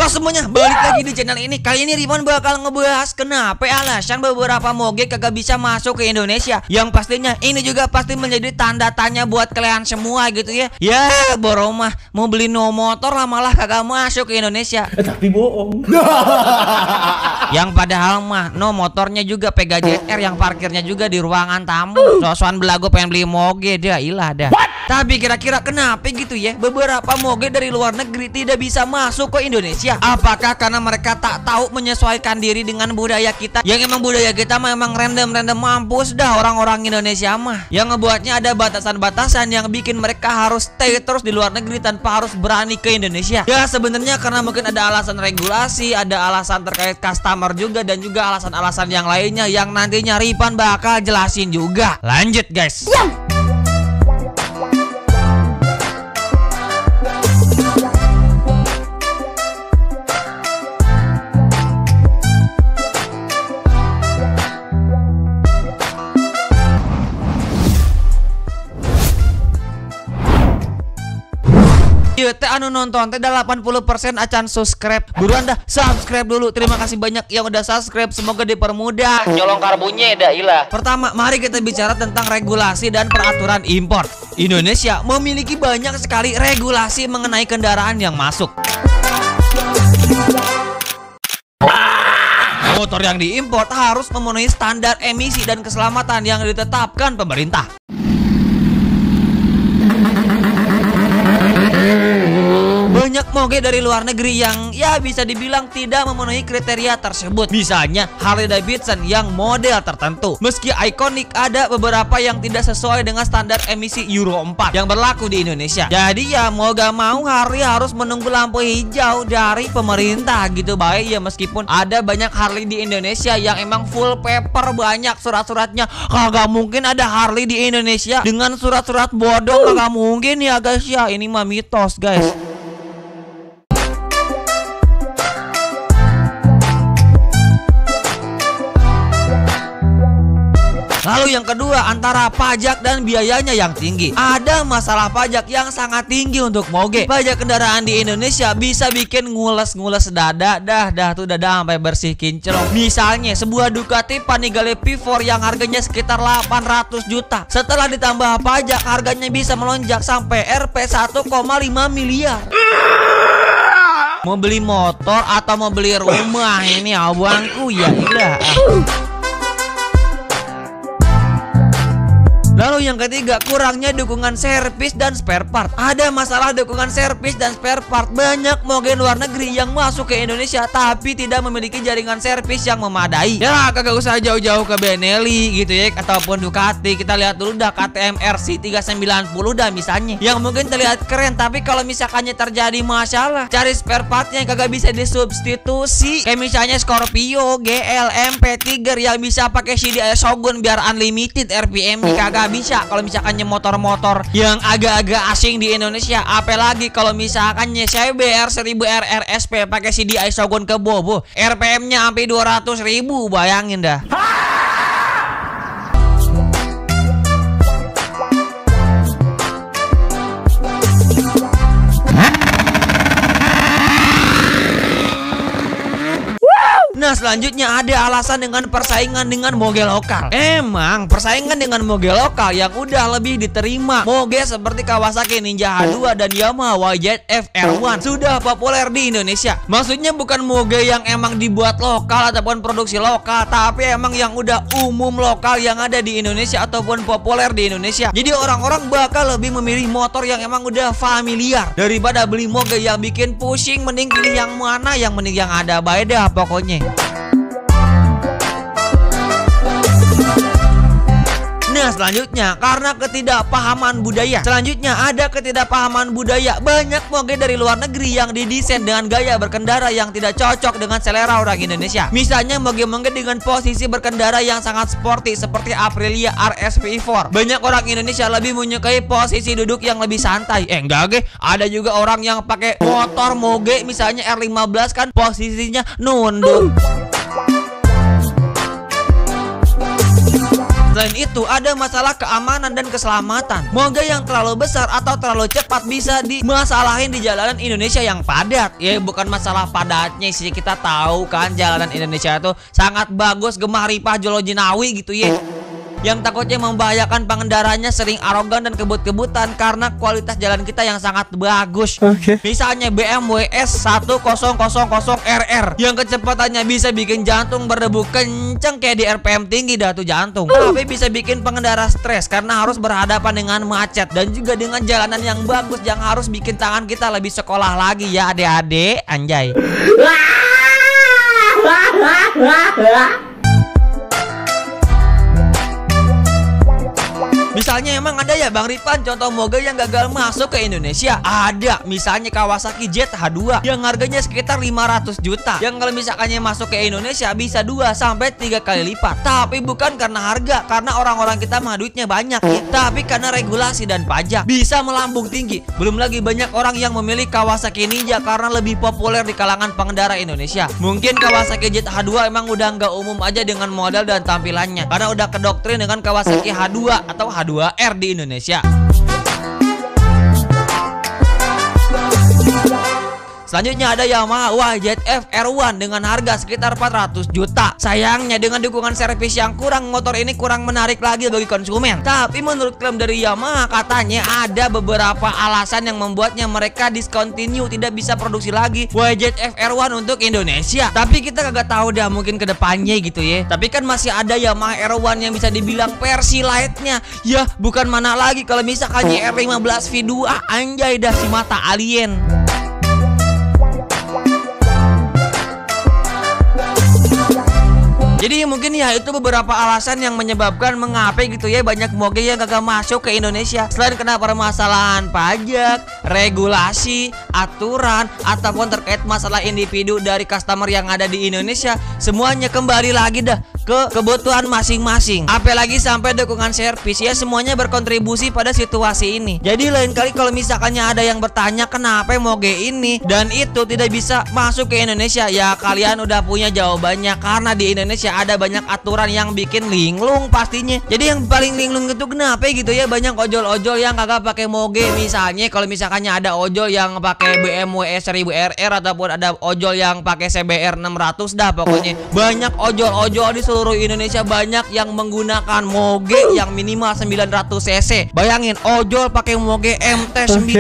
Halo semuanya, balik lagi di channel ini. Kali ini Rimon bakal ngebahas kenapa alasan beberapa moge kagak bisa masuk ke Indonesia. Yang pastinya ini juga pasti menjadi tanda tanya buat kalian semua gitu ya. Ya, boromah mau beli no motor lah malah kagak masuk ke Indonesia. Tapi bohong. Yang padahal mah no motornya juga Pega JR, yang parkirnya juga di ruangan tamu. Sosokan belagu pengen beli moge dia ilah dah. Tapi kira-kira kenapa gitu ya beberapa moge dari luar negeri tidak bisa masuk ke Indonesia? Apakah karena mereka tak tahu menyesuaikan diri dengan budaya kita? Yang emang budaya kita mah emang random mampus dah orang-orang Indonesia mah. Yang ngebuatnya ada batasan-batasan yang bikin mereka harus stay terus di luar negeri tanpa harus berani ke Indonesia. Ya sebenarnya karena mungkin ada alasan regulasi, ada alasan terkait customer juga, dan juga alasan-alasan yang lainnya yang nantinya Ripan bakal jelasin juga. Lanjut guys. Iya teh anu nonton teh 80% acan subscribe. Buruan dah subscribe dulu. Terima kasih banyak yang udah subscribe. Semoga dipermudah nyolong karbunya dah ilah. Pertama, mari kita bicara tentang regulasi dan peraturan impor. Indonesia memiliki banyak sekali regulasi mengenai kendaraan yang masuk. Motor yang diimpor harus memenuhi standar emisi dan keselamatan yang ditetapkan pemerintah. Banyak moge dari luar negeri yang ya bisa dibilang tidak memenuhi kriteria tersebut. Misalnya Harley Davidson yang model tertentu. Meski ikonik, ada beberapa yang tidak sesuai dengan standar emisi Euro 4 yang berlaku di Indonesia. Jadi ya mau gak mau Harley harus menunggu lampu hijau dari pemerintah gitu baik ya. Meskipun ada banyak Harley di Indonesia yang emang full paper, banyak surat-suratnya. Kagak mungkin ada Harley di Indonesia dengan surat-surat bodong, kagak mungkin ya guys ya. Ini mah mitos guys. Lalu yang kedua, antara pajak dan biayanya yang tinggi. Ada masalah pajak yang sangat tinggi untuk moge. Pajak kendaraan di Indonesia bisa bikin ngules-ngules dada. Dah tuh dada sampai bersih kinclong. Misalnya sebuah Ducati Panigale P4 yang harganya sekitar 800 juta. Setelah ditambah pajak harganya bisa melonjak sampai Rp 1,5 miliar. Mau beli motor atau mau beli rumah ini abangku ya ilah. Lalu yang ketiga, kurangnya dukungan servis dan spare part. Ada masalah dukungan servis dan spare part. Banyak moge luar negeri yang masuk ke Indonesia tapi tidak memiliki jaringan servis yang memadai. Ya kagak usah jauh-jauh ke Benelli gitu ya, ataupun Ducati. Kita lihat dulu dah KTM RC 390 dah misalnya, yang mungkin terlihat keren, tapi kalau misalkannya terjadi masalah cari spare partnya kagak bisa disubstitusi. Kayak misalnya Scorpio, GL, MP Tiger yang bisa pakai CDI Shogun biar unlimited RPM-nya kagak bisa kalau misalkannya motor-motor yang agak-agak asing di Indonesia. Apalagi kalau misalkannya CBR 1000 RRSP pakai CDI Shogun ke Bobo, RPM-nya sampai 200.000, bayangin dah. Nah selanjutnya ada alasan dengan persaingan dengan moge lokal. Emang persaingan dengan moge lokal yang udah lebih diterima. Moge seperti Kawasaki Ninja H2 dan Yamaha YZF R1 sudah populer di Indonesia. Maksudnya bukan moge yang emang dibuat lokal ataupun produksi lokal, tapi emang yang udah umum lokal yang ada di Indonesia ataupun populer di Indonesia. Jadi orang-orang bakal lebih memilih motor yang emang udah familiar daripada beli moge yang bikin pusing. Mending pilih yang mana, yang mending yang ada bae dah pokoknya. Nah selanjutnya, karena ketidakpahaman budaya. Selanjutnya ada ketidakpahaman budaya. Banyak moge dari luar negeri yang didesain dengan gaya berkendara yang tidak cocok dengan selera orang Indonesia. Misalnya moge-moge dengan posisi berkendara yang sangat sporty seperti Aprilia RS V4. Banyak orang Indonesia lebih menyukai posisi duduk yang lebih santai. Enggak ada juga orang yang pakai motor moge misalnya R15 kan posisinya nunduk. Selain itu ada masalah keamanan dan keselamatan. Moge yang terlalu besar atau terlalu cepat bisa dimasalahin di jalanan Indonesia yang padat. Ya bukan masalah padatnya sih, kita tahu kan jalanan Indonesia itu sangat bagus, gemah ripah jolo jinawi gitu ya. Yang takutnya membahayakan pengendaranya sering arogan dan kebut-kebutan karena kualitas jalan kita yang sangat bagus. Misalnya BMW S1000RR yang kecepatannya bisa bikin jantung berdebu kenceng kayak di RPM tinggi dah tuh jantung. Tapi bisa bikin pengendara stres karena harus berhadapan dengan macet dan juga dengan jalanan yang bagus yang harus bikin tangan kita lebih sekolah lagi ya adik-adik, anjay. Misalnya emang ada ya Bang Ripan contoh moge yang gagal masuk ke Indonesia? Ada, misalnya Kawasaki ZH2 yang harganya sekitar 500 juta. Yang kalau misalkannya masuk ke Indonesia bisa 2-3 kali lipat. Tapi bukan karena harga, karena orang-orang kita mah duitnya banyak ya. Tapi karena regulasi dan pajak bisa melambung tinggi. Belum lagi banyak orang yang memilih Kawasaki Ninja karena lebih populer di kalangan pengendara Indonesia. Mungkin Kawasaki ZH2 emang udah nggak umum aja dengan model dan tampilannya, karena udah kedoktrin dengan Kawasaki H2 atau H2R di Indonesia. Selanjutnya ada Yamaha YZF R1 dengan harga sekitar 400 juta. Sayangnya dengan dukungan servis yang kurang, motor ini kurang menarik lagi bagi konsumen. Tapi menurut klaim dari Yamaha katanya ada beberapa alasan yang membuatnya mereka discontinue, tidak bisa produksi lagi YZF R1 untuk Indonesia. Tapi kita kagak tahu dah, mungkin kedepannya gitu ya. Tapi kan masih ada Yamaha R1 yang bisa dibilang versi lightnya. Ya bukan mana lagi kalau misalkannya R15 V2, anjay dah si mata alien. Jadi mungkin ya itu beberapa alasan yang menyebabkan mengapa gitu ya banyak moge yang gagal masuk ke Indonesia. Selain kena permasalahan pajak, regulasi, aturan, ataupun terkait masalah individu dari customer yang ada di Indonesia, semuanya kembali lagi dah ke kebutuhan masing-masing. Apalagi sampai dukungan servis ya, semuanya berkontribusi pada situasi ini. Jadi lain kali kalau misalkannya ada yang bertanya kenapa moge ini dan itu tidak bisa masuk ke Indonesia, ya kalian udah punya jawabannya. Karena di Indonesia ada banyak aturan yang bikin linglung pastinya. Jadi yang paling linglung itu kenapa gitu ya, banyak ojol-ojol yang kagak pakai moge. Misalnya kalau misalkannya ada ojol yang pakai BMW S1000RR ataupun ada ojol yang pakai CBR 600 dah pokoknya. Banyak ojol-ojol di seluruh Indonesia banyak yang menggunakan moge yang minimal 900 cc. Bayangin ojol pakai moge MT9.